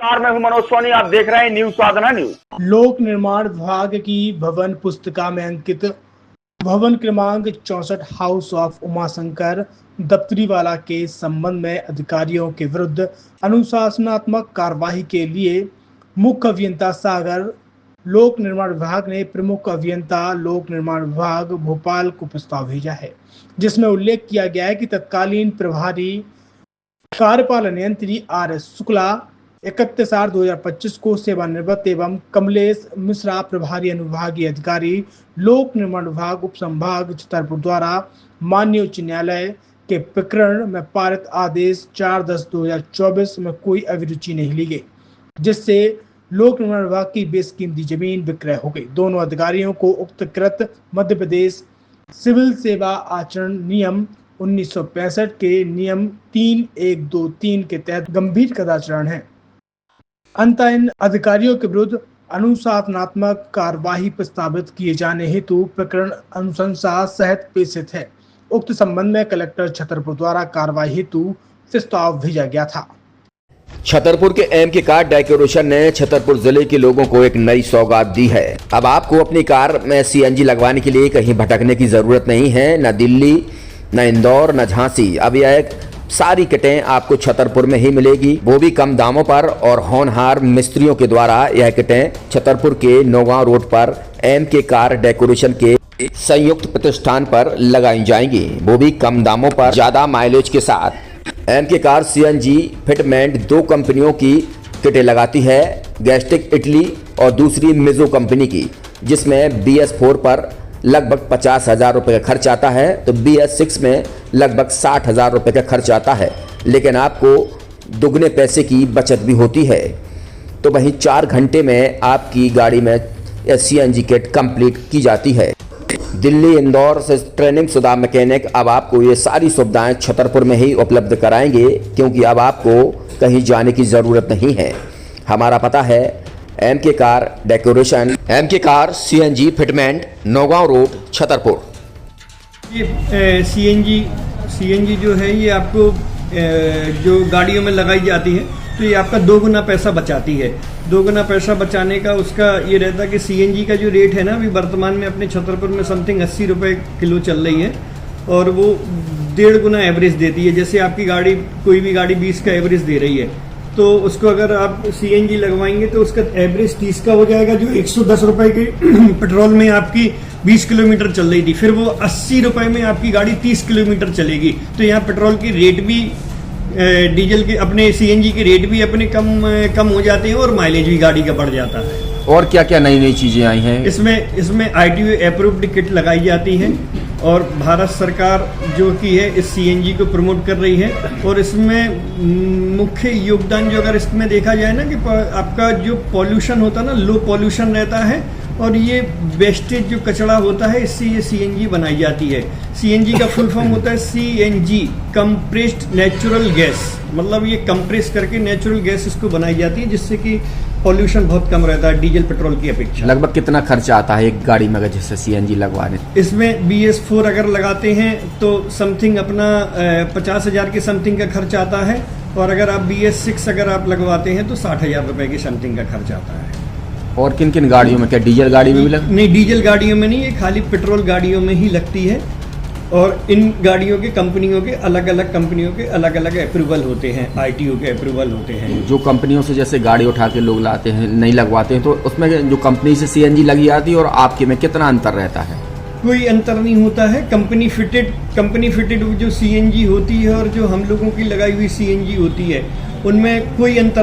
मैं हूं मनोज सोनी, आप देख रहे हैं न्यूज साधना न्यूज। लोक निर्माण विभाग की भवन पुस्तिका में अंकित भवन क्रमांक 64 हाउस ऑफ उमाशंकर दफ्तरीवाला के संबंध में अधिकारियों के विरुद्ध अनुशासनात्मक कार्यवाही के लिए मुख्य अभियंता सागर लोक निर्माण विभाग ने प्रमुख अभियंता लोक निर्माण विभाग भोपाल को प्रस्ताव भेजा है, जिसमें उल्लेख किया गया है कि तत्कालीन प्रभारी कार्यपालन यंत्री RS शुक्ला 31/8/2025 को सेवानिवृत्त एवं कमलेश मिश्रा प्रभारी अनुविभागीय अधिकारी लोक निर्माण विभाग उप संभाग छतरपुर द्वारा माननीय उच्च न्यायालय के प्रकरण में पारित आदेश 4/10/2024 में कोई अभिरुचि नहीं ली गई, जिससे लोक निर्माण विभाग की बेशकीमती जमीन विक्रय हो गई। दोनों अधिकारियों को उक्तकृत मध्य प्रदेश सिविल सेवा आचरण नियम 1965 के नियम 3123 के तहत गंभीर कदाचारण है। अंततः इन अधिकारियों के विरुद्ध अनुशासनात्मक कार्यवाही प्रस्तावित किए जाने हेतु प्रकरण अनुशंसा सहित प्रेषित है। उक्त संबंध में कलेक्टर छतरपुर द्वारा कार्यवाही हेतु प्रस्ताव भेजा गया था। छतरपुर के एमके कार डेकोरेशन ने छतरपुर जिले के लोगों को एक नई सौगात दी है। अब आपको अपनी कार में CNG लगवाने के लिए कहीं भटकने की जरूरत नहीं है, न दिल्ली, न इंदौर, न झांसी। अब यह एक सारी किटें आपको छतरपुर में ही मिलेगी, वो भी कम दामों पर और होनहार मिस्त्रियों के द्वारा। यह किटें छतरपुर के नौगांव रोड पर एमके कार डेकोरेशन के संयुक्त प्रतिष्ठान पर लगाई जाएंगी, वो भी कम दामों पर, ज्यादा माइलेज के साथ। एमके कार CNG फिटमेंट 2 कंपनियों की किटें लगाती है, गैस्टिक इटली और दूसरी मिजो कंपनी की, जिसमें BS4 पर लगभग 50,000 रुपये का खर्च आता है, तो BS6 में लगभग 60,000 रुपये का खर्च आता है, लेकिन आपको दुगने पैसे की बचत भी होती है। तो वहीं 4 घंटे में आपकी गाड़ी में CNG किट कंप्लीट की जाती है। दिल्ली, इंदौर से ट्रेनिंग शुदा मैकेनिक अब आपको ये सारी सुविधाएं छतरपुर में ही उपलब्ध कराएंगे, क्योंकि अब आपको कहीं जाने की ज़रूरत नहीं है। हमारा पता है MK car decoration, MK car CNG fitment, Naugaon road, Chhatarpur. ये CNG जो है ये आपको जो गाड़ियों में लगाई जाती है, तो ये आपका 2 गुना पैसा बचाती है। 2 गुना पैसा बचाने का उसका ये रहता है कि CNG का जो रेट है ना, अभी वर्तमान में अपने छतरपुर में समथिंग 80 रुपये किलो चल रही है, और वो 1.5 गुना एवरेज देती है। जैसे आपकी गाड़ी, कोई भी गाड़ी 20 का एवरेज दे रही है, तो उसको अगर आप CNG लगवाएंगे तो उसका एवरेज 30 का हो जाएगा। जो 110 रुपये के पेट्रोल में आपकी 20 किलोमीटर चल रही थी, फिर वो 80 रुपये में आपकी गाड़ी 30 किलोमीटर चलेगी। तो यहाँ पेट्रोल की रेट भी, डीजल के, अपने CNG के रेट भी अपने कम हो जाते हैं, और माइलेज भी गाड़ी का बढ़ जाता है। और क्या क्या नई नई चीजें आई हैं? इसमें ITO अप्रूव्ड किट लगाई जाती है, और भारत सरकार जो की है इस CNG को प्रमोट कर रही है। और इसमें मुख्य योगदान जो अगर इसमें देखा जाए ना, कि आपका जो पॉल्यूशन होता है ना, लो पॉल्यूशन रहता है, और ये वेस्टेज जो कचरा होता है, इससे ये CNG बनाई जाती है। CNG का फुल फॉर्म होता है CNG, कंप्रेस्ड नेचुरल गैस, मतलब ये कंप्रेस करके नेचुरल गैस इसको बनाई जाती है, जिससे कि पॉल्यूशन बहुत कम रहता है डीजल पेट्रोल की अपेक्षा। लगभग कितना खर्चा आता है एक गाड़ी में अगर जैसे CNG लगवाने? इसमें BS4 अगर लगाते हैं तो समथिंग अपना 50,000 के समथिंग का खर्च आता है, और अगर आप BS6 अगर आप लगवाते हैं तो 60,000 रुपये की समथिंग का खर्च आता है। और किन किन गाड़ियों में? क्या डीजल गाड़ी में भी नहीं, डीजल गाड़ियों में नहीं, ये खाली पेट्रोल गाड़ियों में ही लगती है। और इन गाड़ियों के कंपनियों के अलग अलग अप्रूवल होते हैं, ITO के अप्रूवल होते हैं। जो कंपनियों से जैसे गाड़ी उठा के लोग लाते हैं, नहीं लगवाते हैं, तो उसमें जो कंपनी से CNG लगी आती है और आपके में कितना अंतर रहता है? कोई अंतर नहीं होता है। कंपनी फिटेड जो CNG होती है और जो हम लोगों की लगाई हुई CNG होती है, उनमें कोई अंतर